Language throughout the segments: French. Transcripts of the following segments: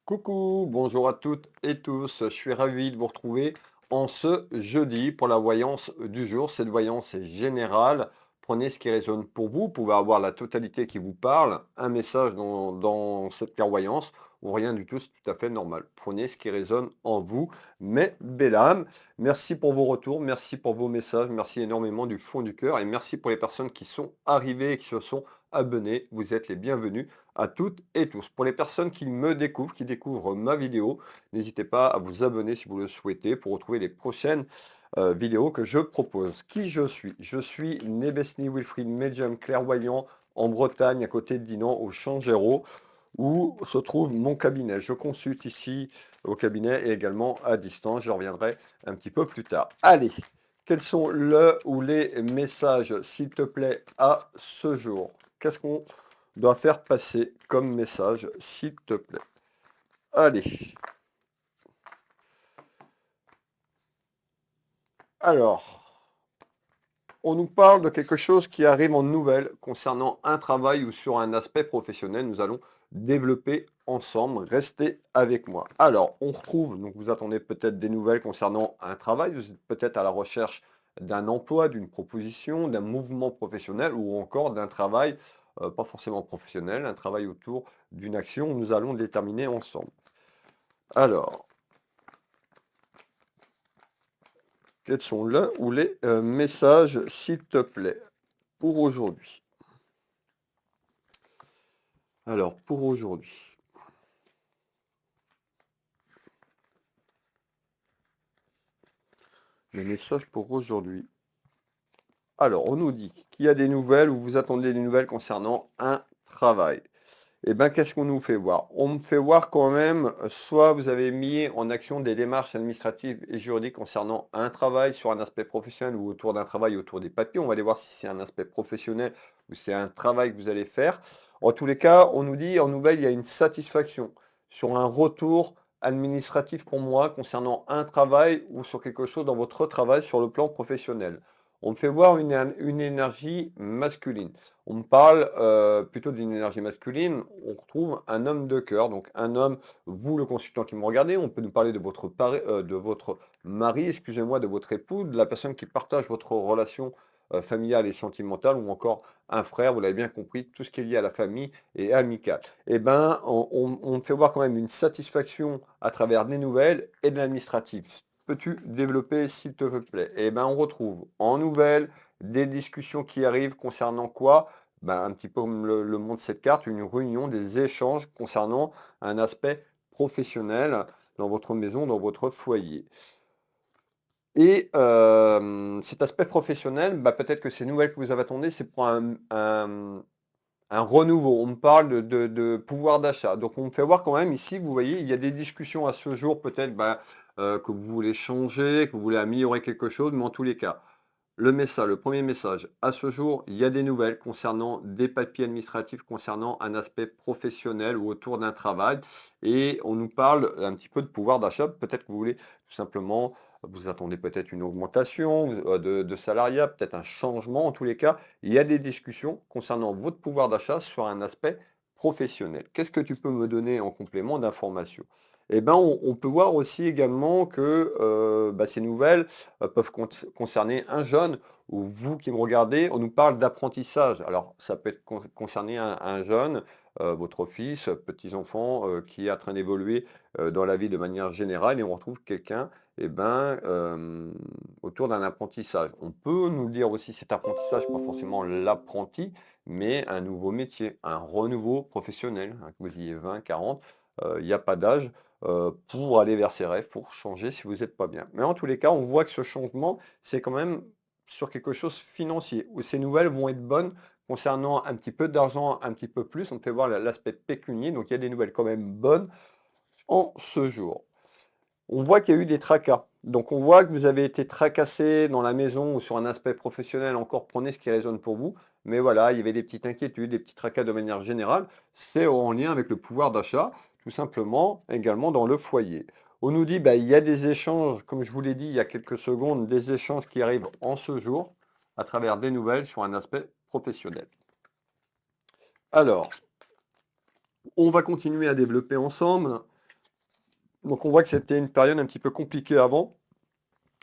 Coucou, bonjour à toutes et tous. Je suis ravi de vous retrouver en ce jeudi pour la voyance du jour. Cette voyance est générale. Prenez ce qui résonne pour vous. Vous pouvez avoir la totalité qui vous parle, un message dans cette clairvoyance ou rien du tout, c'est tout à fait normal. Prenez ce qui résonne en vous. Mais belle âme, merci pour vos retours, merci pour vos messages, merci énormément du fond du cœur et merci pour les personnes qui sont arrivées et qui se sont abonnées. Vous êtes les bienvenus à toutes et tous. Pour les personnes qui me découvrent, qui découvrent ma vidéo, n'hésitez pas à vous abonner si vous le souhaitez pour retrouver les prochaines vidéos que je propose. Qui je suis? Je suis Nebesni Wilfried, médium clairvoyant en Bretagne, à côté de Dinan, au Changéro, où se trouve mon cabinet. Je consulte ici au cabinet et également à distance. Je reviendrai un petit peu plus tard. Allez, quels sont le ou les messages, s'il te plaît, à ce jour? Qu'est-ce qu'on doit faire passer comme message, s'il te plaît? Allez. Alors, on nous parle de quelque chose qui arrive en nouvelle concernant un travail ou sur un aspect professionnel. Nous allons développer ensemble. Restez avec moi. Alors, on retrouve, donc vous attendez peut-être des nouvelles concernant un travail, vous êtes peut-être à la recherche d'un emploi, d'une proposition, d'un mouvement professionnel ou encore d'un travail, pas forcément professionnel, un travail autour d'une action. Nous allons déterminer ensemble. Alors, quels sont le ou les messages, s'il te plaît, pour aujourd'hui? Alors, pour aujourd'hui, les messages pour aujourd'hui. Alors, on nous dit qu'il y a des nouvelles ou vous attendez des nouvelles concernant un travail. Eh bien, qu'est-ce qu'on nous fait voir? On me fait voir quand même, soit vous avez mis en action des démarches administratives et juridiques concernant un travail sur un aspect professionnel ou autour d'un travail, autour des papiers. On va aller voir si c'est un aspect professionnel ou c'est un travail que vous allez faire. En tous les cas, on nous dit en nouvelle, il y a une satisfaction sur un retour administratif pour moi concernant un travail ou sur quelque chose dans votre travail sur le plan professionnel. On me fait voir une énergie masculine. On me parle plutôt d'une énergie masculine, on retrouve un homme de cœur, donc un homme, vous le consultant qui me regardez, on peut nous parler de votre mari, excusez-moi, de votre époux, de la personne qui partage votre relation familiale et sentimentale, ou encore un frère, vous l'avez bien compris, tout ce qui est lié à la famille et amical. Eh bien, on me fait voir quand même une satisfaction à travers des nouvelles et de l'administratif. Peux-tu développer, s'il te plaît? Eh bien, on retrouve en nouvelles des discussions qui arrivent concernant quoi? Ben, un petit peu comme le montre cette carte, une réunion, des échanges concernant un aspect professionnel dans votre maison, dans votre foyer. Et cet aspect professionnel, bah, peut-être que ces nouvelles que vous avez attendues, c'est pour un renouveau. On me parle de pouvoir d'achat. Donc on me fait voir quand même ici, vous voyez, il y a des discussions à ce jour, peut-être bah, que vous voulez changer, que vous voulez améliorer quelque chose, mais en tous les cas, le premier message, à ce jour, il y a des nouvelles concernant des papiers administratifs, concernant un aspect professionnel ou autour d'un travail. Et on nous parle un petit peu de pouvoir d'achat. Peut-être que vous voulez tout simplement, vous attendez peut-être une augmentation de salariat, peut-être un changement. En tous les cas, il y a des discussions concernant votre pouvoir d'achat sur un aspect professionnel. Qu'est-ce que tu peux me donner en complément d'information? Eh ben, on peut voir aussi également que bah, ces nouvelles peuvent concerner un jeune ou vous qui me regardez, on nous parle d'apprentissage. Alors, ça peut être concerner un jeune, votre fils, petits-enfants, qui est en train d'évoluer dans la vie de manière générale et on retrouve quelqu'un eh ben, autour d'un apprentissage. On peut nous dire aussi cet apprentissage, pas forcément l'apprenti, mais un nouveau métier, un renouveau professionnel, hein, que vous ayez 20, 40, il n'y a pas d'âge pour aller vers ses rêves, pour changer si vous n'êtes pas bien. Mais en tous les cas, on voit que ce changement, c'est quand même sur quelque chose financier, où ces nouvelles vont être bonnes concernant un petit peu d'argent, un petit peu plus. On peut voir l'aspect pécunier, donc il y a des nouvelles quand même bonnes en ce jour. On voit qu'il y a eu des tracas. Donc on voit que vous avez été tracassé dans la maison ou sur un aspect professionnel, encore prenez ce qui résonne pour vous. Mais voilà, il y avait des petites inquiétudes, des petits tracas de manière générale. C'est en lien avec le pouvoir d'achat, tout simplement, également dans le foyer. On nous dit, bah, il y a des échanges, comme je vous l'ai dit il y a quelques secondes, des échanges qui arrivent en ce jour à travers des nouvelles sur un aspect professionnel. Alors, on va continuer à développer ensemble. Donc on voit que c'était une période un petit peu compliquée avant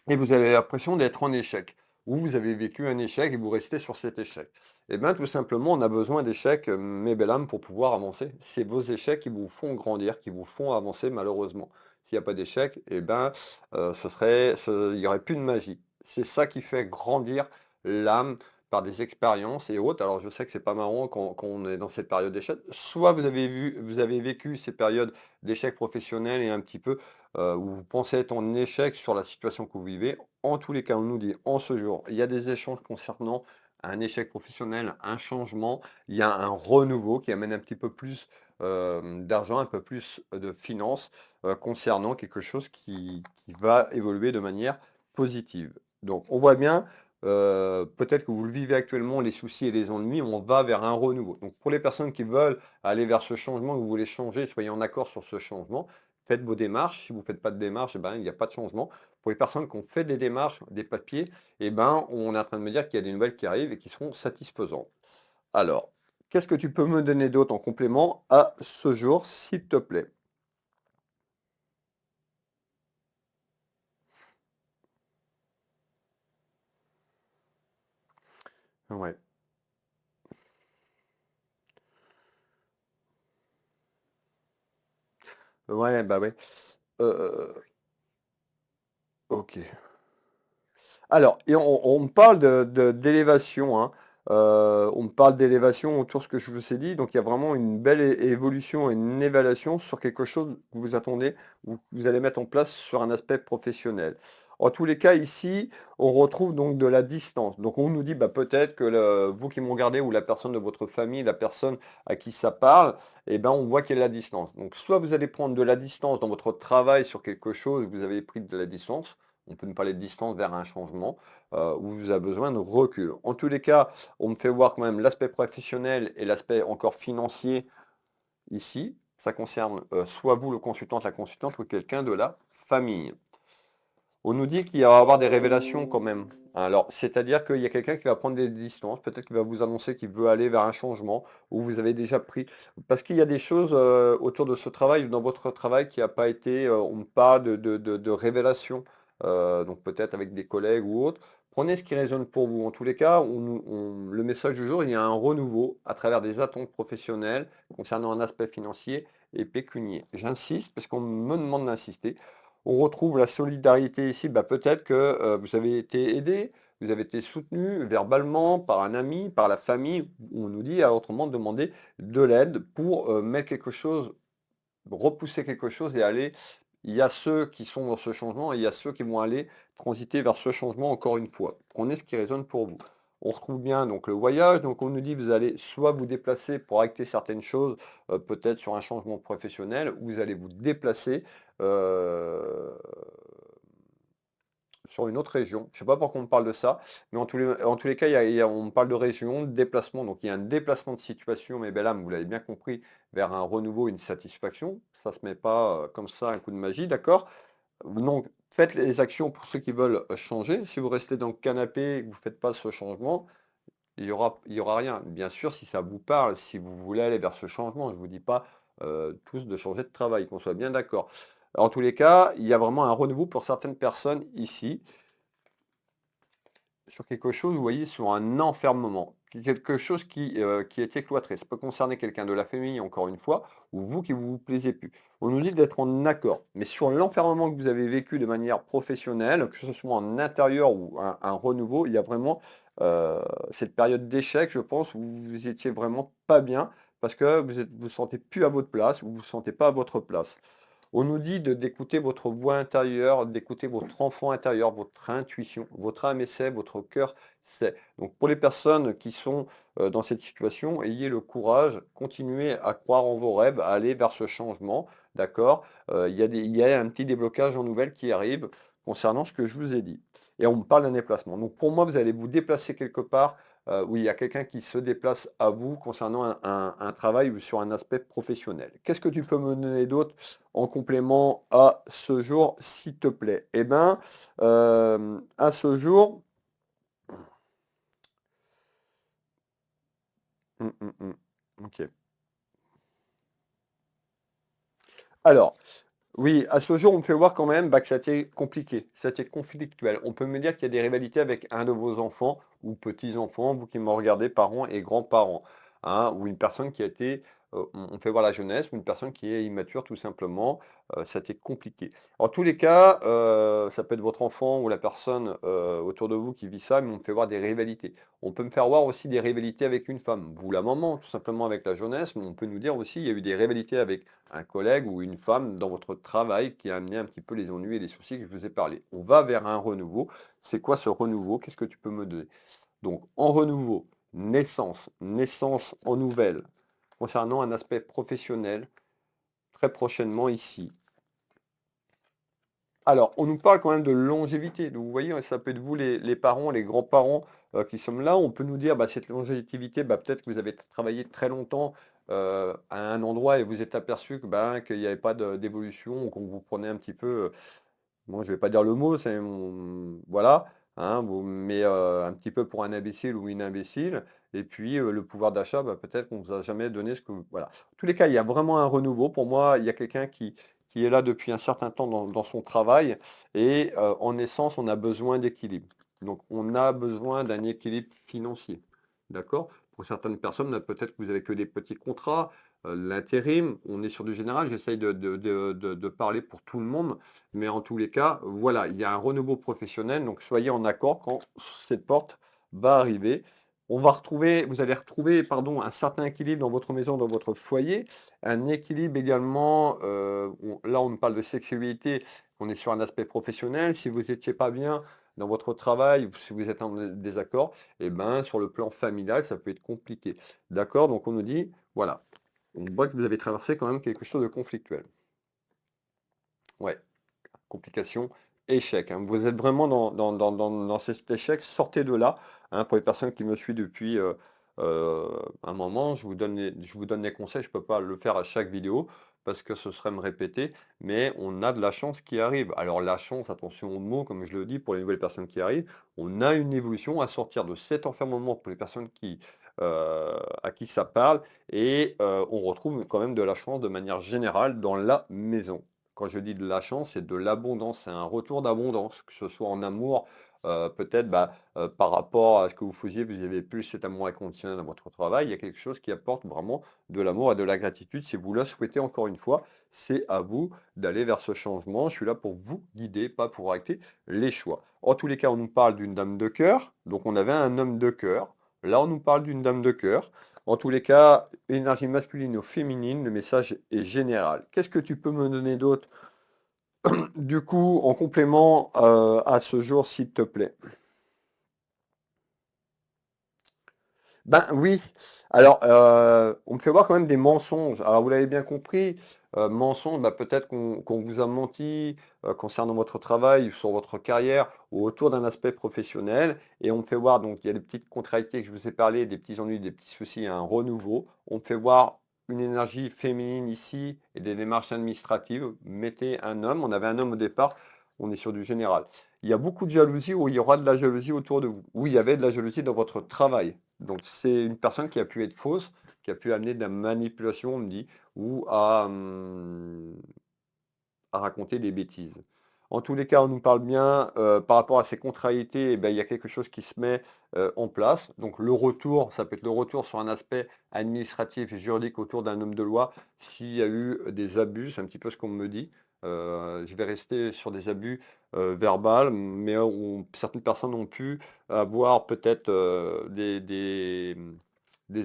et vous avez l'impression d'être en échec. Ou vous avez vécu un échec et vous restez sur cet échec. Eh bien, tout simplement, on a besoin d'échecs, mes belles âmes, pour pouvoir avancer. C'est vos échecs qui vous font grandir, qui vous font avancer, malheureusement. S'il n'y a pas d'échec, eh ben, il n'y aurait plus de magie. C'est ça qui fait grandir l'âme par des expériences et autres. Alors, je sais que c'est pas marrant quand on est dans cette période d'échec. Soit vous avez vécu ces périodes d'échec professionnel et un petit peu où vous pensez être en échec sur la situation que vous vivez. En tous les cas, on nous dit en ce jour, il y a des échanges concernant un échec professionnel, un changement, il y a un renouveau qui amène un petit peu plus d'argent, un peu plus de finances concernant quelque chose qui va évoluer de manière positive. Donc on voit bien, peut-être que vous le vivez actuellement, les soucis et les ennuis, on va vers un renouveau. Donc pour les personnes qui veulent aller vers ce changement, que vous voulez changer, soyez en accord sur ce changement. Faites vos démarches. Si vous ne faites pas de démarches, eh ben, il n'y a pas de changement. Pour les personnes qui ont fait des démarches, des papiers, eh ben, on est en train de me dire qu'il y a des nouvelles qui arrivent et qui seront satisfaisantes. Alors, qu'est-ce que tu peux me donner d'autre en complément à ce jour, s'il te plaît? Ouais, ouais, bah ouais. Ok. Alors, et on me parle d'élévation, hein. On me parle d'élévation autour de ce que je vous ai dit. Donc, il y a vraiment une belle évolution et une évaluation sur quelque chose que vous attendez ou que vous allez mettre en place sur un aspect professionnel. En tous les cas, ici, on retrouve donc de la distance. Donc, on nous dit, bah, peut-être que vous qui m'ont regardé ou la personne de votre famille, la personne à qui ça parle, eh ben, on voit qu'il y a de la distance. Donc, soit vous allez prendre de la distance dans votre travail sur quelque chose, vous avez pris de la distance, on peut nous parler de distance vers un changement, où vous avez besoin de recul. En tous les cas, on me fait voir quand même l'aspect professionnel et l'aspect encore financier ici. Ça concerne soit vous, le consultant, la consultante, ou quelqu'un de la famille. On nous dit qu'il va y avoir des révélations quand même. Alors, c'est-à-dire qu'il y a quelqu'un qui va prendre des distances, peut-être qu'il va vous annoncer qu'il veut aller vers un changement, ou vous avez déjà pris. Parce qu'il y a des choses autour de ce travail, dans votre travail, qui n'a pas été, on me parle de révélation, donc peut-être avec des collègues ou autres. Prenez ce qui résonne pour vous. En tous les cas, le message du jour, il y a un renouveau à travers des attentes professionnelles concernant un aspect financier et pécunier. J'insiste parce qu'on me demande d'insister. On retrouve la solidarité ici, bah, peut-être que vous avez été aidé, vous avez été soutenu verbalement par un ami, par la famille, on nous dit autrement de demander de l'aide pour mettre quelque chose, repousser quelque chose et aller. Il y a ceux qui sont dans ce changement et il y a ceux qui vont aller transiter vers ce changement encore une fois. Prenez ce qui résonne pour vous. On retrouve bien donc le voyage, donc on nous dit vous allez soit vous déplacer pour acter certaines choses, peut-être sur un changement professionnel, ou vous allez vous déplacer euh, sur une autre région. Je ne sais pas pourquoi on me parle de ça, mais en tous les cas, on me parle de région, de déplacement. Donc il y a un déplacement de situation, mes belles âmes, vous l'avez bien compris, vers un renouveau, une satisfaction. Ça ne se met pas comme ça, un coup de magie, d'accord? Donc faites les actions pour ceux qui veulent changer. Si vous restez dans le canapé et que vous ne faites pas ce changement, il y aura rien. Bien sûr, si ça vous parle, si vous voulez aller vers ce changement, je ne vous dis pas tous de changer de travail, qu'on soit bien d'accord. En tous les cas, il y a vraiment un renouveau pour certaines personnes ici sur quelque chose, vous voyez, sur un enfermement, quelque chose qui est cloîtré. Ça peut concerner quelqu'un de la famille, encore une fois, ou vous qui vous plaisez plus. On nous dit d'être en accord, mais sur l'enfermement que vous avez vécu de manière professionnelle, que ce soit en intérieur ou un renouveau, il y a vraiment cette période d'échec, je pense, où vous étiez vraiment pas bien parce que vous sentez plus à votre place, ou vous vous sentez pas à votre place. On nous dit d'écouter votre voix intérieure, d'écouter votre enfant intérieur, votre intuition, votre âme sait, votre cœur sait. Donc pour les personnes qui sont dans cette situation, ayez le courage, continuez à croire en vos rêves, à aller vers ce changement, d'accord? Il y a un petit déblocage en nouvelles qui arrive concernant ce que je vous ai dit. Et on me parle d'un déplacement. Donc pour moi, vous allez vous déplacer quelque part où il y a quelqu'un qui se déplace à vous concernant un travail ou sur un aspect professionnel. Qu'est-ce que tu peux me donner d'autre en complément à ce jour, s'il te plaît? Eh bien, à ce jour, ok. Alors, Oui, à ce jour, on me fait voir quand même que ça a été compliqué, ça a été conflictuel. On peut me dire qu'il y a des rivalités avec un de vos enfants ou petits-enfants, vous qui me regardez, parents et grands-parents, hein, ou une personne qui a été, on fait voir la jeunesse, ou une personne qui est immature tout simplement, ça a été compliqué. En tous les cas, ça peut être votre enfant ou la personne, autour de vous qui vit ça, mais on me fait voir des rivalités. On peut me faire voir aussi des rivalités avec une femme, vous la maman, tout simplement avec la jeunesse, mais on peut nous dire aussi il y a eu des rivalités avec un collègue ou une femme dans votre travail qui a amené un petit peu les ennuis et les soucis que je vous ai parlé. On va vers un renouveau. C'est quoi ce renouveau? Qu'est-ce que tu peux me donner? Donc, en renouveau, naissance, naissance en nouvelle, concernant un aspect professionnel, très prochainement ici. Alors, on nous parle quand même de longévité. Donc, vous voyez, ça peut être vous, les parents, les grands-parents qui sommes là. On peut nous dire, bah, cette longévité, bah, peut-être que vous avez travaillé très longtemps à un endroit et vous êtes aperçu que, bah, qu'il n'y avait pas d'évolution, ou qu'on vous prenait un petit peu, moi je vais pas dire le mot, c'est voilà, hein, mais un petit peu pour un imbécile ou une imbécile. Et puis le pouvoir d'achat, bah, peut-être qu'on ne vous a jamais donné ce que voilà. En tous les cas, il y a vraiment un renouveau. Pour moi, il y a quelqu'un qui est là depuis un certain temps dans son travail et en essence, on a besoin d'équilibre. Donc on a besoin d'un équilibre financier. D'accord? Pour certaines personnes, là, peut-être que vous avez que des petits contrats, l'intérim, on est sur du général, j'essaye de parler pour tout le monde. Mais en tous les cas, voilà, il y a un renouveau professionnel, donc soyez en accord quand cette porte va arriver. Vous allez retrouver, pardon, un certain équilibre dans votre maison, dans votre foyer, un équilibre également, là on nous parle de sexualité, on est sur un aspect professionnel. Si vous n'étiez pas bien dans votre travail, ou si vous êtes en désaccord, et ben sur le plan familial, ça peut être compliqué. D'accord? Donc on nous dit, voilà, on voit que vous avez traversé quand même quelque chose de conflictuel. Ouais. Complication, échec, hein. Vous êtes vraiment dans cet échec, sortez de là, hein. Pour les personnes qui me suivent depuis, un moment, je vous donne les conseils, je ne peux pas le faire à chaque vidéo parce que ce serait me répéter, mais on a de la chance qui arrive. Alors la chance, attention aux mots, comme je le dis, pour les nouvelles personnes qui arrivent, on a une évolution à sortir de cet enfermement pour les personnes à qui ça parle et on retrouve quand même de la chance de manière générale dans la maison. Quand je dis de la chance, c'est de l'abondance, c'est un retour d'abondance, que ce soit en amour, peut-être, bah, par rapport à ce que vous avez plus cet amour inconditionnel dans votre travail. Il y a quelque chose qui apporte vraiment de l'amour et de la gratitude. Si vous le souhaitez, encore une fois, c'est à vous d'aller vers ce changement. Je suis là pour vous guider, pas pour acter les choix. En tous les cas, on nous parle d'une dame de cœur, donc on avait un homme de cœur. Là, on nous parle d'une dame de cœur. En tous les cas, énergie masculine ou féminine, le message est général. Qu'est-ce que tu peux me donner d'autre, du coup, en complément à ce jour, s'il te plaît? Ben oui, alors on me fait voir quand même des mensonges. Alors vous l'avez bien compris, mensonges, bah, peut-être qu'on vous a menti concernant votre travail, sur votre carrière ou autour d'un aspect professionnel. Et on me fait voir, donc il y a des petites contrariétés que je vous ai parlé, des petits ennuis, des petits soucis, un renouveau. On me fait voir une énergie féminine ici et des démarches administratives. Mettez un homme, on avait un homme au départ, on est sur du général. Il y a beaucoup de jalousie ou il y aura de la jalousie autour de vous. Ou il y avait de la jalousie dans votre travail. Donc c'est une personne qui a pu être fausse, qui a pu amener de la manipulation, on me dit, ou à raconter des bêtises. En tous les cas, on nous parle bien par rapport à ces contrariétés, eh ben, il y a quelque chose qui se met en place. Donc le retour, ça peut être le retour sur un aspect administratif et juridique autour d'un homme de loi s'il y a eu des abus, c'est un petit peu ce qu'on me dit. Je vais rester sur des abus verbaux, mais certaines personnes ont pu avoir peut-être des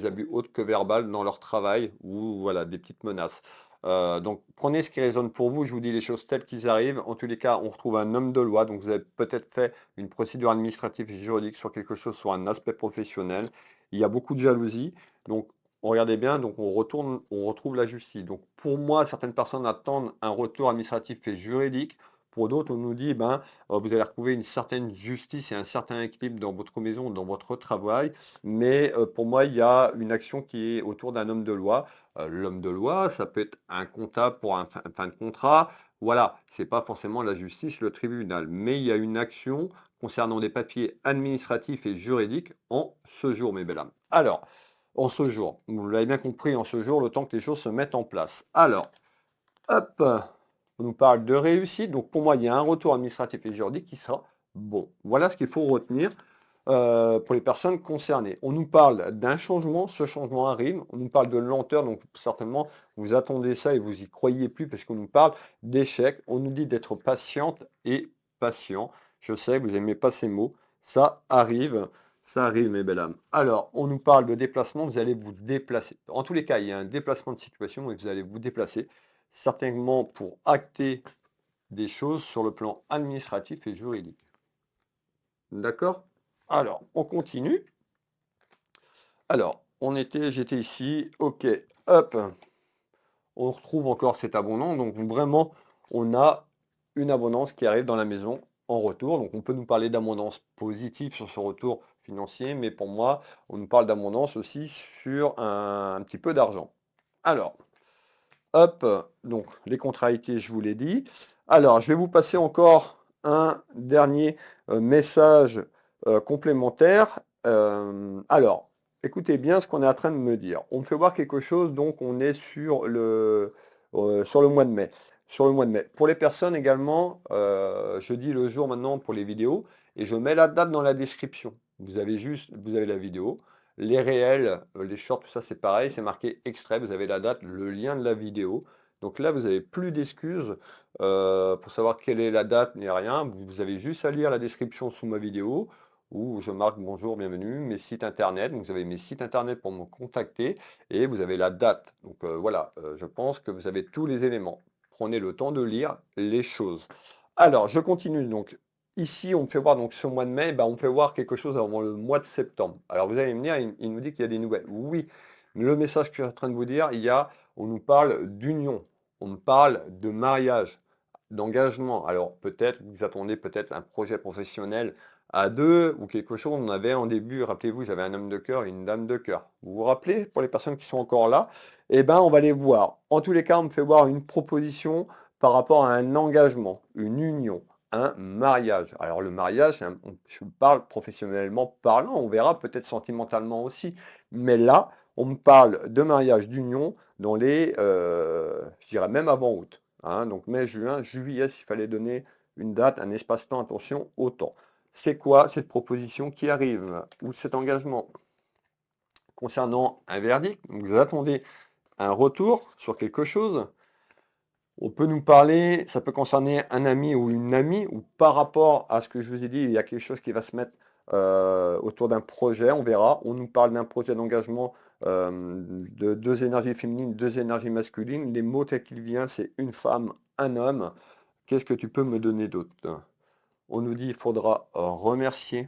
abus autres que verbaux dans leur travail ou voilà, des petites menaces. Donc prenez ce qui résonne pour vous, je vous dis les choses telles qu'ils arrivent. En tous les cas, on retrouve un homme de loi, donc vous avez peut-être fait une procédure administrative et juridique sur quelque chose, sur un aspect professionnel. Il y a beaucoup de jalousie, donc regardez bien, donc on retrouve la justice. Donc pour moi, certaines personnes attendent un retour administratif et juridique. Pour d'autres, on nous dit, ben, vous allez retrouver une certaine justice et un certain équilibre dans votre maison, dans votre travail. Mais pour moi, il y a une action qui est autour d'un homme de loi. L'homme de loi, ça peut être un comptable pour un fin de contrat. Voilà, c'est pas forcément la justice, le tribunal, mais il y a une action concernant des papiers administratifs et juridiques en ce jour, mes belles âmes. Alors, en ce jour, vous l'avez bien compris, en ce jour, le temps que les choses se mettent en place. Alors, hop. on nous parle de réussite. Donc pour moi, il y a un retour administratif et juridique qui sera bon. Voilà ce qu'il faut retenir pour les personnes concernées. On nous parle d'un changement, ce changement arrive. On nous parle de lenteur, donc certainement vous attendez ça et vous y croyez plus parce qu'on nous parle d'échec. On nous dit d'être patiente et patient. Je sais que vous n'aimez pas ces mots. Ça arrive. Ça arrive, mes belles âmes. Alors, on nous parle de déplacement, vous allez vous déplacer. En tous les cas, il y a un déplacement de situation et vous allez vous déplacer, certainement pour acter des choses sur le plan administratif et juridique. D'accord? Alors, on continue. Alors, j'étais ici, ok, hop, on retrouve encore cet abondant. Donc vraiment, on a une abondance qui arrive dans la maison en retour. Donc on peut nous parler d'abondance positive sur ce retour financier, mais pour moi, on nous parle d'abondance aussi sur un petit peu d'argent. Alors, hop, donc les contrariétés, je vous l'ai dit. Alors, je vais vous passer encore un dernier message complémentaire. Alors, écoutez bien ce qu'on est en train de me dire. On me fait voir quelque chose, donc on est sur le mois de mai. Sur le mois de mai. Pour les personnes également, je dis le jour maintenant pour les vidéos et je mets la date dans la description. Vous avez la vidéo. Les réels, les shorts, tout ça c'est pareil, c'est marqué extrait, vous avez la date, le lien de la vidéo. Donc là, vous n'avez plus d'excuses pour savoir quelle est la date ni rien. Vous avez juste à lire la description sous ma vidéo où je marque bonjour, bienvenue, mes sites internet. Donc vous avez mes sites internet pour me contacter et vous avez la date. Donc voilà, je pense que vous avez tous les éléments. Prenez le temps de lire les choses. Alors, je continue donc. Ici, on me fait voir, donc sur le mois de mai, on me fait voir quelque chose avant le mois de septembre. Alors vous allez me dire, il nous dit qu'il y a des nouvelles. Oui, le message que je suis en train de vous dire, on nous parle d'union, on me parle de mariage, d'engagement. Alors peut-être, vous attendez peut-être un projet professionnel à deux ou quelque chose. On avait en début, rappelez-vous, j'avais un homme de cœur et une dame de cœur. Vous vous rappelez, pour les personnes qui sont encore là, on va les voir. En tous les cas, on me fait voir une proposition par rapport à un engagement, une union, un mariage. Alors le mariage, je parle professionnellement parlant, on verra peut-être sentimentalement aussi. Mais là, on me parle de mariage, d'union dans je dirais même avant août. Hein. Donc mai, juin, juillet, s'il fallait donner une date, un espace-temps, attention, autant. C'est quoi cette proposition qui arrive ou cet engagement concernant un verdict? Vous attendez un retour sur quelque chose. On peut nous parler, ça peut concerner un ami ou une amie, ou par rapport à ce que je vous ai dit, il y a quelque chose qui va se mettre autour d'un projet, on verra. On nous parle d'un projet d'engagement de deux énergies féminines, deux énergies masculines. Les mots tels qu'ils viennent, c'est une femme, un homme. Qu'est-ce que tu peux me donner d'autre? On nous dit qu'il faudra remercier.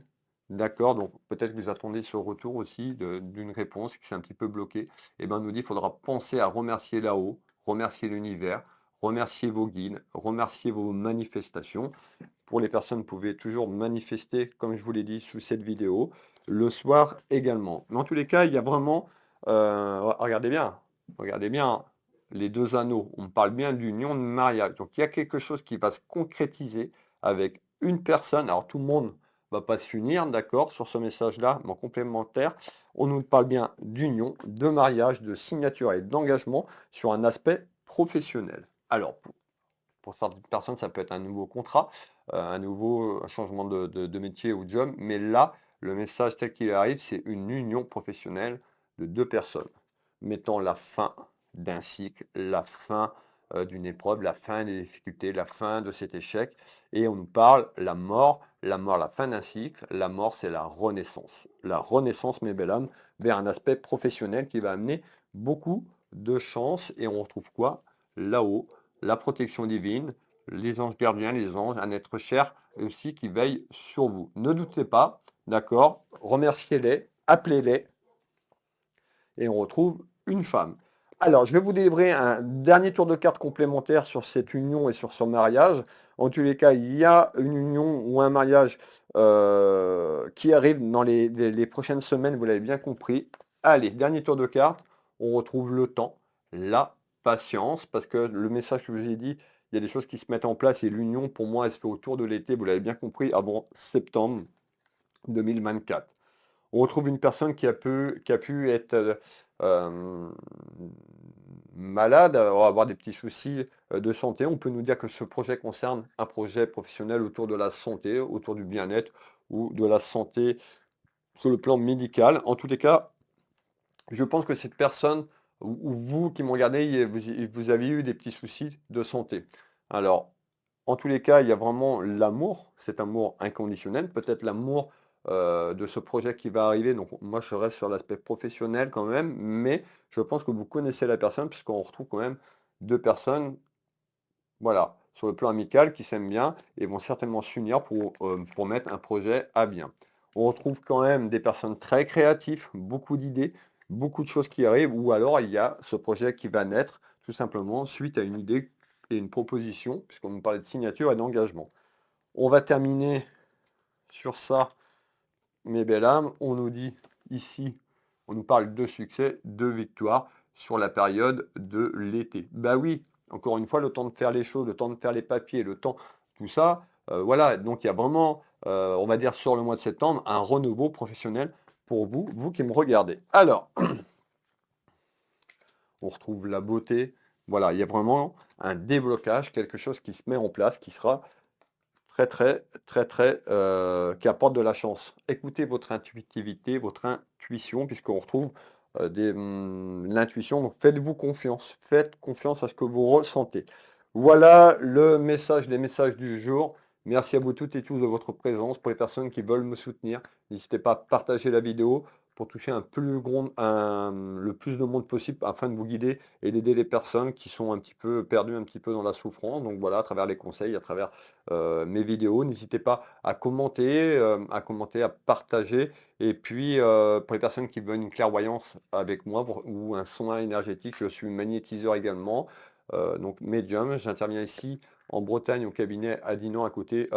D'accord, donc peut-être que vous attendez ce retour aussi d'une réponse qui s'est un petit peu bloquée. Eh bien, on nous dit qu'il faudra penser à remercier là-haut, remercier l'univers, remercier vos guides, remercier vos manifestations. Pour les personnes, vous pouvez toujours manifester, comme je vous l'ai dit, sous cette vidéo. Le soir également. Mais en tous les cas, il y a vraiment... regardez bien les deux anneaux. On parle bien d'union de mariage. Donc, il y a quelque chose qui va se concrétiser avec une personne. Alors, tout le monde ne va pas s'unir, d'accord, sur ce message-là, mais en complémentaire, on nous parle bien d'union, de mariage, de signature et d'engagement sur un aspect professionnel. Alors, pour certaines personnes, ça peut être un nouveau contrat, un nouveau changement de métier ou de job, mais là, le message tel qu'il arrive, c'est une union professionnelle de deux personnes, mettant la fin d'un cycle, la fin d'une épreuve, la fin des difficultés, la fin de cet échec. Et on nous parle la fin d'un cycle. La mort, c'est la renaissance. La renaissance, mes belles âmes, vers un aspect professionnel qui va amener beaucoup de chance. Et on retrouve quoi? Là-haut, la protection divine, les anges gardiens, les anges, un être cher aussi qui veille sur vous. Ne doutez pas, d'accord? Remerciez-les, appelez-les et on retrouve une femme. Alors, je vais vous délivrer un dernier tour de cartes complémentaire sur cette union et sur ce mariage. En tous les cas, il y a une union ou un mariage qui arrive dans les prochaines semaines, vous l'avez bien compris. Allez, dernier tour de cartes. On retrouve le temps, la patience, parce que le message que je vous ai dit, il y a des choses qui se mettent en place et l'union, pour moi, elle se fait autour de l'été, vous l'avez bien compris, avant septembre 2024. On retrouve une personne qui a pu être malade, on va avoir des petits soucis de santé. On peut nous dire que ce projet concerne un projet professionnel autour de la santé, autour du bien-être ou de la santé sur le plan médical. En tous les cas, je pense que cette personne ou vous qui me regardez, vous avez eu des petits soucis de santé. Alors, en tous les cas, il y a vraiment l'amour, cet amour inconditionnel, peut-être l'amour de ce projet qui va arriver. Donc, moi, je reste sur l'aspect professionnel quand même, mais je pense que vous connaissez la personne, puisqu'on retrouve quand même deux personnes, voilà, sur le plan amical, qui s'aiment bien et vont certainement s'unir pour mettre un projet à bien. On retrouve quand même des personnes très créatives, beaucoup d'idées, beaucoup de choses qui arrivent, ou alors il y a ce projet qui va naître tout simplement suite à une idée et une proposition, puisqu'on nous parlait de signature et d'engagement. On va terminer sur ça, mes belles âmes. On nous dit ici, on nous parle de succès, de victoire sur la période de l'été. Bah oui, encore une fois, le temps de faire les choses, le temps de faire les papiers, le temps, tout ça, voilà. Donc il y a vraiment, on va dire sur le mois de septembre, un renouveau professionnel pour vous, vous qui me regardez. Alors, on retrouve la beauté. Voilà, il y a vraiment un déblocage, quelque chose qui se met en place, qui sera très, très, très, très, qui apporte de la chance. Écoutez votre intuitivité, votre intuition, puisqu'on retrouve l'intuition. Donc faites-vous confiance. Faites confiance à ce que vous ressentez. Voilà le message, les messages du jour. Merci à vous toutes et tous de votre présence. Pour les personnes qui veulent me soutenir, n'hésitez pas à partager la vidéo pour toucher le plus de monde possible afin de vous guider et d'aider les personnes qui sont un petit peu perdues, un petit peu dans la souffrance. Donc voilà, à travers les conseils, à travers mes vidéos. N'hésitez pas à commenter, à partager. Et puis, pour les personnes qui veulent une clairvoyance avec moi ou un soin énergétique, je suis magnétiseur également. Donc médium, j'interviens ici en Bretagne au cabinet à Dinan à côté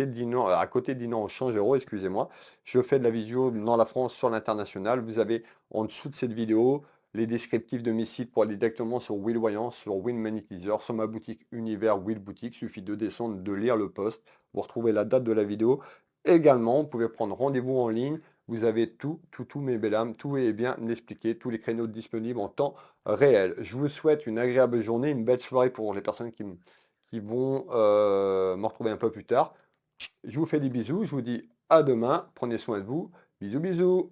de Dinan au Changero, excusez-moi. Je fais de la visio dans la France sur l'international. Vous avez en dessous de cette vidéo les descriptifs de mes sites pour aller directement sur Will Voyance, sur Will Magnétiseur, sur ma boutique Univers Will Boutique. Il suffit de descendre, de lire le post. Vous retrouvez la date de la vidéo. Également, vous pouvez prendre rendez-vous en ligne. Vous avez tout, mes belles âmes, tout est bien expliqué, tous les créneaux disponibles en temps réel. Je vous souhaite une agréable journée, une belle soirée pour les personnes qui vont me retrouver un peu plus tard. Je vous fais des bisous, je vous dis à demain, prenez soin de vous. Bisous, bisous.